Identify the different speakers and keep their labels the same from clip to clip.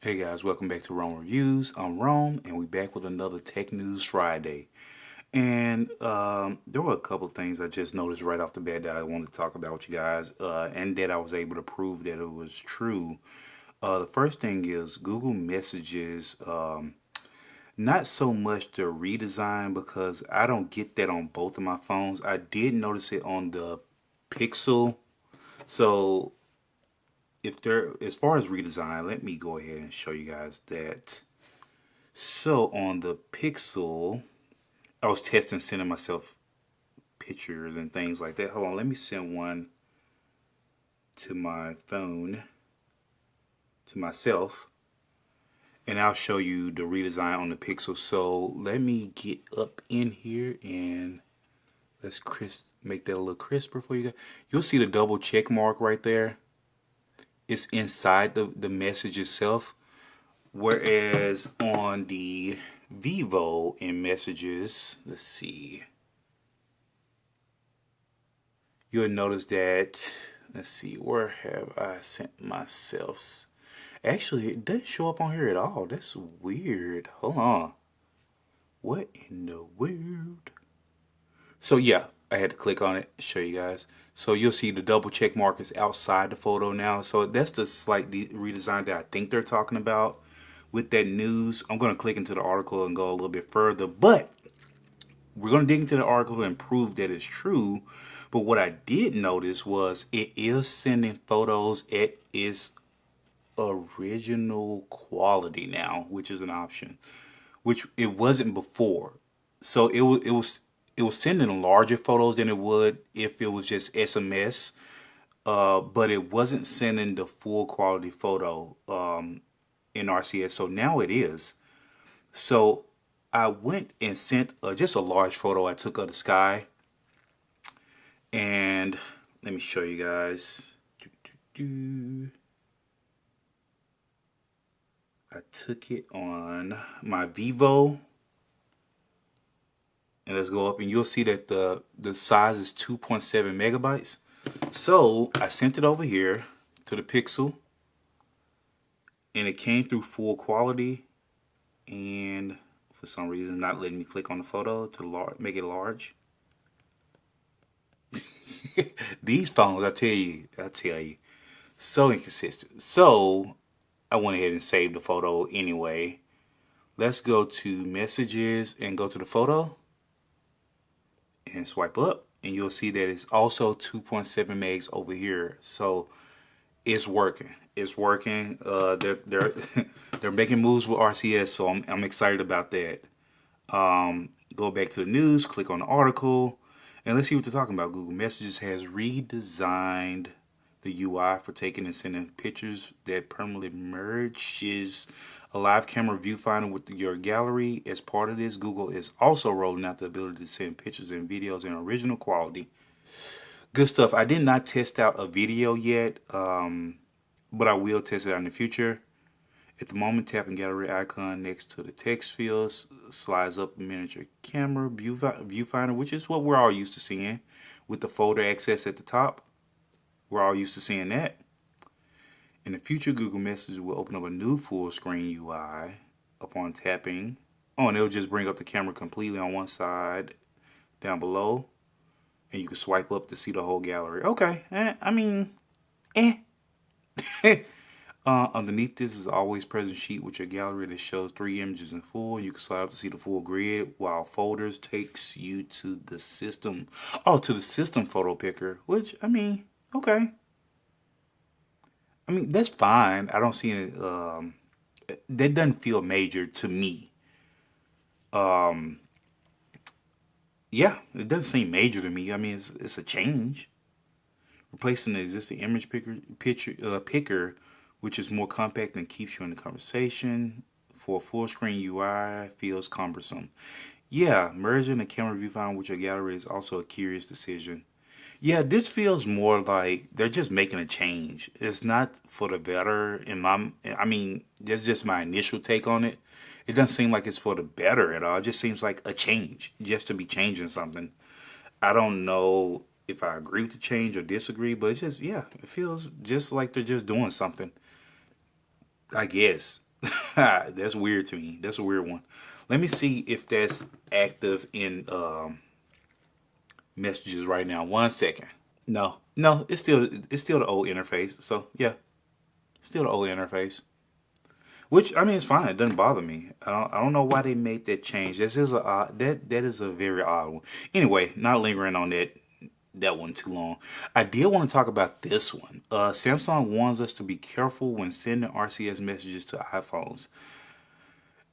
Speaker 1: Hey guys, welcome back to Rome Reviews. I'm Rome, and we're back with another Tech News Friday. And there were a couple of things I just noticed right off the bat that I wanted to talk about with you guys, and that I was able to prove that it was true. The first thing is Google Messages, not so much the redesign because I don't get that on both of my phones. I did notice it on the Pixel. So if there, as far as redesign, let me go ahead and show you guys that. So on the Pixel, I was testing sending myself pictures and things like that. Hold on, let me send one to my phone to myself, and I'll show you the redesign on the Pixel. So let me get up in here and let's make that a little crisper for you guys. You'll see the double check mark right there. It's inside the message itself. Whereas on the Vivo in messages, let's see, you'll notice that, let's see, where have I sent myself? Actually, it doesn't show up on here at all. That's weird. Hold on. What in the world? So yeah, I had to click on it, show you guys. So you'll see the double check mark is outside the photo now. So that's the slight redesign that I think they're talking about with that news. I'm going to click into the article and go a little bit further, but we're going to dig into the article and prove that it's true. But what I did notice was it is sending photos at its original quality now, which is an option, which it wasn't before. So it was sending larger photos than it would if it was just SMS, but it wasn't sending the full quality photo in RCS. So now it is. So I went and sent just a large photo I took of the sky, and let me show you guys. I took it on my Vivo, and let's go up, and you'll see that the size is 2.7 megabytes. So I sent it over here to the Pixel, and it came through full quality, and for some reason not letting me click on the photo to make it large. These phones, I tell you, so inconsistent. So I went ahead and saved the photo anyway. Let's go to messages and go to the photo and swipe up, and you'll see that it's also 2.7 megs over here. So it's working. It's working. They're they're making moves with RCS, so I'm excited about that. Go back to the news, click on the article, and let's see what they're talking about. Google Messages has redesigned the UI for taking and sending pictures that permanently merges a live camera viewfinder with your gallery. As part of this, Google is also rolling out the ability to send pictures and videos in original quality. Good stuff. I did not test out a video yet, but I will test it out in the future. At the moment, tapping gallery icon next to the text field slides up a miniature camera viewfinder, which is what we're all used to seeing with the folder access at the top. We're all used to seeing that. In the future, Google Messages will open up a new full screen UI upon tapping. Oh, and it'll just bring up the camera completely on one side down below, and you can swipe up to see the whole gallery. Okay, I mean, eh. Underneath this is always present sheet with your gallery that shows 3 images in full. You can slide up to see the full grid, while folders takes you to the system. Oh, to the system photo picker, which, I mean, okay. I mean, that's fine. I don't see it. That doesn't feel major to me. Yeah, it doesn't seem major to me. I mean, it's a change. Replacing the existing image picker, which is more compact and keeps you in the conversation. For a full screen UI feels cumbersome. Yeah, merging the camera viewfinder with your gallery is also a curious decision. Yeah, this feels more like they're just making a change. It's not for the better I mean, that's just my initial take on it. It doesn't seem like it's for the better at all. It just seems like a change, just to be changing something. I don't know if I agree with the change or disagree, but it's just, yeah, it feels just like they're just doing something, I guess. That's weird to me. That's a weird one. Let me see if that's active in messages right now. 1 second. No, no, it's still the old interface. So yeah, still the old interface. Which I mean, it's fine. It doesn't bother me. I don't know why they made that change. This is that is a very odd one. Anyway, not lingering on that one too long. I did want to talk about this one. Samsung warns us to be careful when sending RCS messages to iPhones.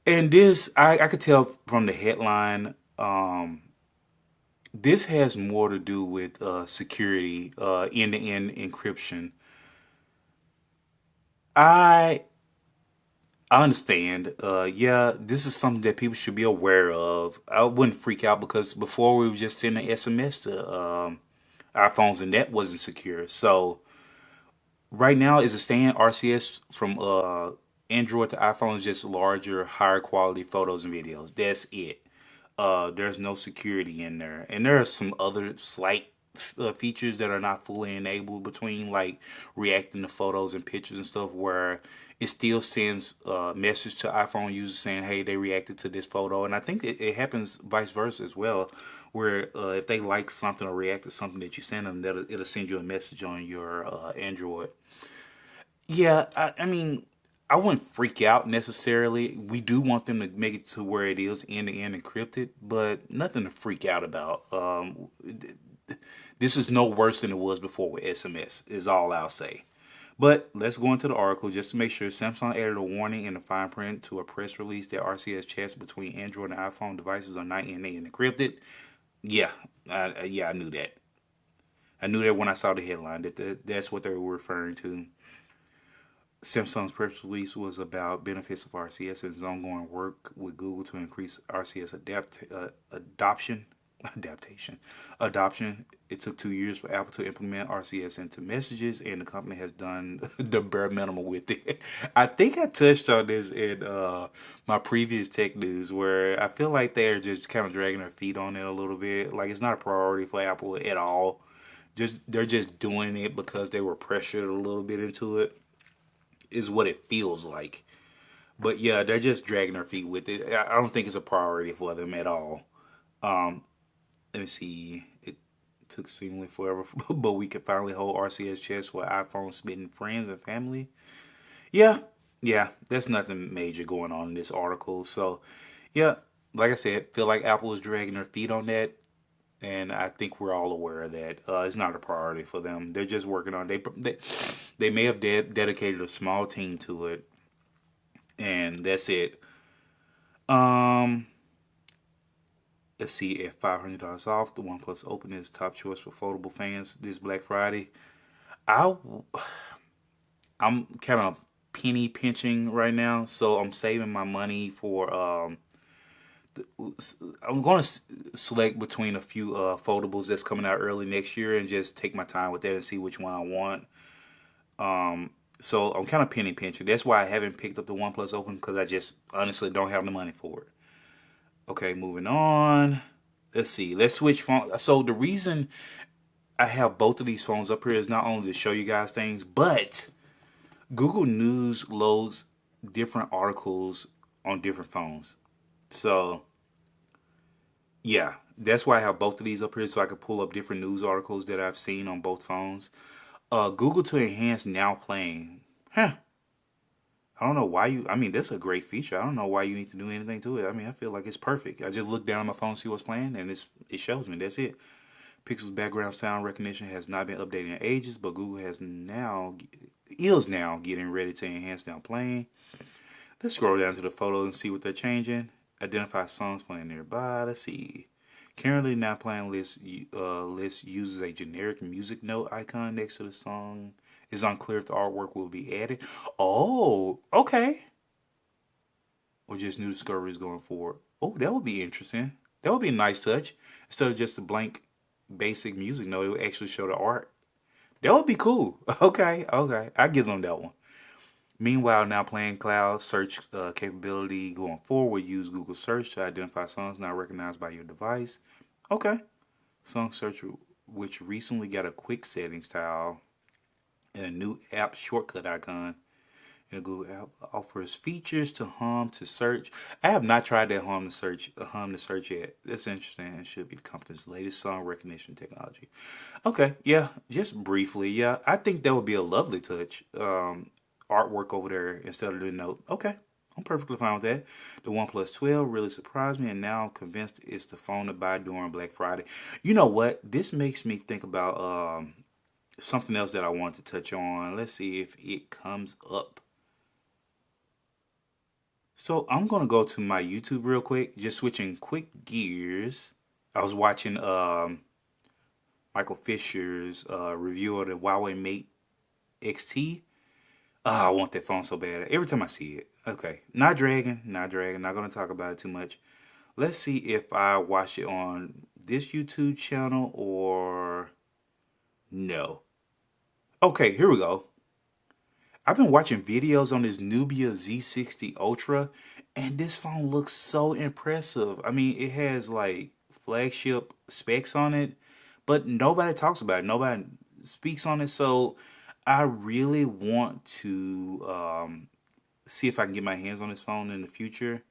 Speaker 1: And this, I could tell from the headline. This has more to do with security, end-to-end encryption. I I understand. Yeah, this is something that people should be aware of. I wouldn't freak out because before we were just sending SMS to our phones and that wasn't secure. So right now, is it staying RCS from Android to iPhone is just larger, higher quality photos and videos. That's it. There's no security in there, and there are some other slight features that are not fully enabled between like reacting to photos and pictures and stuff, where it still sends a message to iPhone users saying, "Hey, they reacted to this photo," and I think it happens vice versa as well, where if they like something or react to something that you send them, that it'll send you a message on your Android. Yeah, I mean, I wouldn't freak out necessarily. We do want them to make it to where it is end to end encrypted, but nothing to freak out about. This is no worse than it was before with SMS, is all I'll say. But let's go into the article just to make sure. Samsung added a warning in the fine print to a press release that RCS chats between Android and iPhone devices are not end to end encrypted. Yeah, yeah, I knew that. I knew that when I saw the headline that's what they were referring to. Samsung's press release was about benefits of RCS and its ongoing work with Google to increase RCS adaptation, adoption. It took 2 years for Apple to implement RCS into messages, and the company has done the bare minimum with it. I think I touched on this in my previous tech news, where I feel like they're just kind of dragging their feet on it a little bit. Like it's not a priority for Apple at all. Just they're just doing it because they were pressured a little bit into it is what it feels like. But yeah, they're just dragging their feet with it. I don't think it's a priority for them at all. Um, Let me see. It took seemingly forever, but we could finally hold RCS chats with iPhone smitten friends and family. Yeah, yeah, there's nothing major going on in this article. So yeah, like I said, feel like Apple is dragging their feet on that. And I think we're all aware of that. It's not a priority for them. They're just working on. They may have dedicated a small team to it, and that's it. Um, let's see. At $500 off, the OnePlus Open is top choice for foldable fans this Black Friday. I I'm kind of penny pinching right now, so I'm saving my money for I'm going to select between a few foldables that's coming out early next year and just take my time with that and see which one I want. So I'm kind of penny pinching. That's why I haven't picked up the OnePlus Open because I just honestly don't have the money for it. Okay, moving on. Let's see. Let's switch phone. So the reason I have both of these phones up here is not only to show you guys things, but Google News loads different articles on different phones. So yeah, that's why I have both of these up here so I can pull up different news articles that I've seen on both phones. Google to enhance now playing. Huh. I don't know why you. I mean, that's a great feature. I don't know why you need to do anything to it. I mean, I feel like it's perfect. I just look down at my phone, see what's playing, and it shows me. That's it. Pixel's background sound recognition has not been updated in ages, but Google is now getting ready to enhance now playing. Let's scroll down to the photos and see what they're changing. Identify songs playing nearby. Let's see. Currently, now playing list uses a generic music note icon next to the song. It's unclear if the artwork will be added. Oh, okay. Or just new discoveries going forward. Oh, that would be interesting. That would be a nice touch. Instead of just a blank basic music note, it would actually show the art. That would be cool. Okay, okay. I give them that one. Meanwhile, now playing cloud search capability going forward, use Google search to identify songs not recognized by your device. Okay. Song search, which recently got a quick settings tile and a new app shortcut icon. And Google app offers features to home to search. I have not tried that home to search yet. That's interesting. It should be the company's latest song recognition technology. Okay, yeah, just briefly, yeah, I think that would be a lovely touch. Artwork over there instead of the note. Okay, I'm perfectly fine with that. The OnePlus 12 really surprised me, and now I'm convinced it's the phone to buy during Black Friday. You know what? This makes me think about something else that I want to touch on. Let's see if it comes up. So I'm gonna go to my YouTube real quick, just switching quick gears. I was watching Michael Fisher's review of the Huawei Mate XT. I want that phone so bad. Every time I see it. Okay, not dragging. Not gonna talk about it too much. Let's see if I watch it on this YouTube channel or no. Okay, here we go. I've been watching videos on this Nubia Z60 Ultra, and this phone looks so impressive. I mean, it has like flagship specs on it, but nobody talks about it. Nobody speaks on it. So I really want to see if I can get my hands on this phone in the future.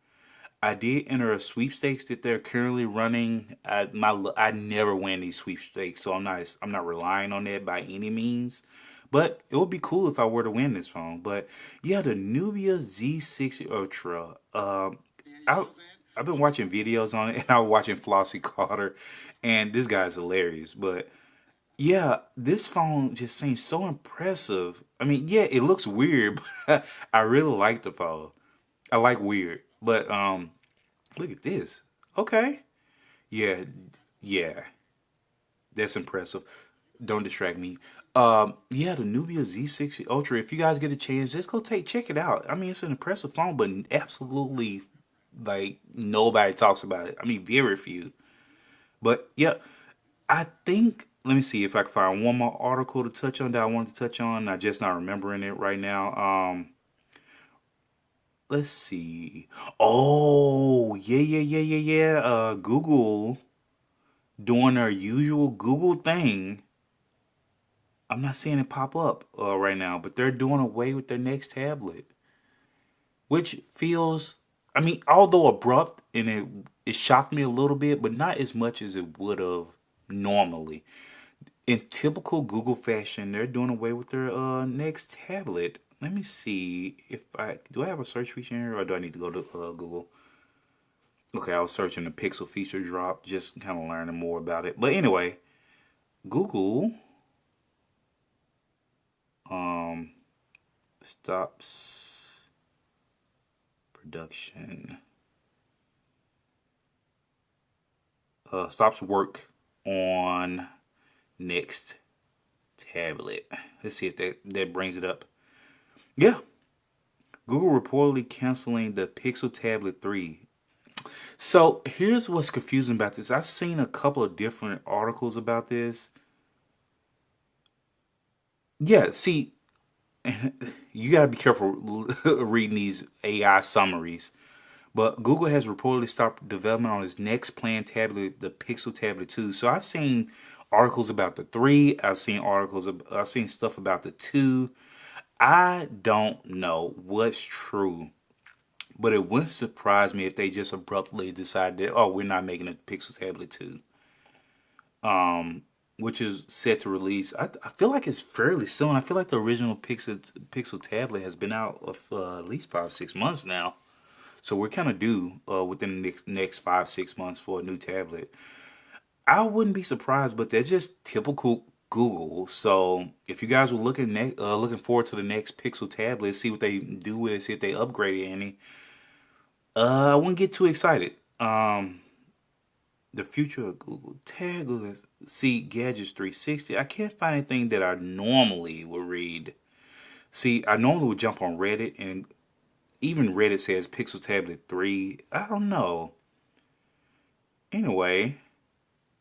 Speaker 1: I did enter a sweepstakes that they're currently running. I never win these sweepstakes, so I'm not relying on that by any means. But it would be cool if I were to win this phone. But yeah, the Nubia Z60 Ultra. I I've been watching videos on it, and I was watching Flossie Carter, and this guy's hilarious. But yeah, this phone just seems so impressive. I mean, yeah, it looks weird, but I really like the phone. I like weird, but look at this. Okay, yeah, yeah, that's impressive. Don't distract me. Yeah, the Nubia Z60 Ultra. If you guys get a chance, just go check it out. I mean, it's an impressive phone, but absolutely like nobody talks about it. I mean, very few. But yeah, I think. Let me see if I can find one more article to touch on that I wanted to touch on. I just not remembering it right now. Let's see. Oh, yeah. Google doing their usual Google thing. I'm not seeing it pop up right now, but they're doing away with their next tablet, which feels, I mean, although abrupt and it shocked me a little bit, but not as much as it would have normally. In typical Google fashion, they're doing away with their next tablet. Let me see if I have a search feature here, or do I need to go to Google? Okay, I was searching the Pixel feature drop, just kind of learning more about it. But anyway, Google um stops production, stops work on next tablet. Let's see if that brings it up. Yeah, Google reportedly canceling the Pixel Tablet 3. So here's what's confusing about this. I've seen a couple of different articles about this. Yeah, see, you gotta be careful reading these AI summaries. But Google has reportedly stopped development on its next planned tablet, the Pixel Tablet 2. So I've seen articles about the 3. I've seen stuff about the 2. I don't know what's true, but it wouldn't surprise me if they just abruptly decided that, oh, we're not making a Pixel Tablet 2, which is set to release. I feel like it's fairly soon. I feel like the original Pixel tablet has been out for at least 5 6 months now. So we're kind of due within the next 5 6 months for a new tablet. I wouldn't be surprised, but they're just typical Google. So if you guys were looking forward to the next Pixel tablet, see what they do with it, see if they upgrade any. I wouldn't get too excited. The future of Google Tag, Google see Gadgets 360. I can't find anything that I normally would read. See, I normally would jump on Reddit, and even Reddit says Pixel Tablet 3. I don't know. Anyway,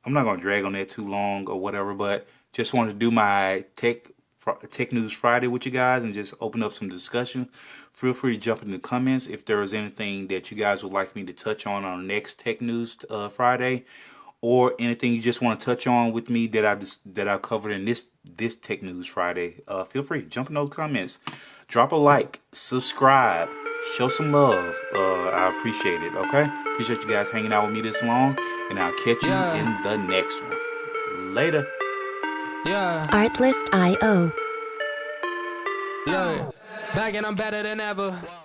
Speaker 1: I'm not gonna drag on that too long or whatever, but just wanted to do my Tech News Friday with you guys and just open up some discussion. Feel free to jump in the comments if there is anything that you guys would like me to touch on next Tech News Friday, or anything you just want to touch on with me that I covered in this Tech News Friday, feel free, jump in those comments, drop a like, subscribe, show some love. I appreciate it. Okay, appreciate you guys hanging out with me this long, and I'll catch you in the next one. Later.
Speaker 2: Artlist.io. Look, back and I'm better than ever.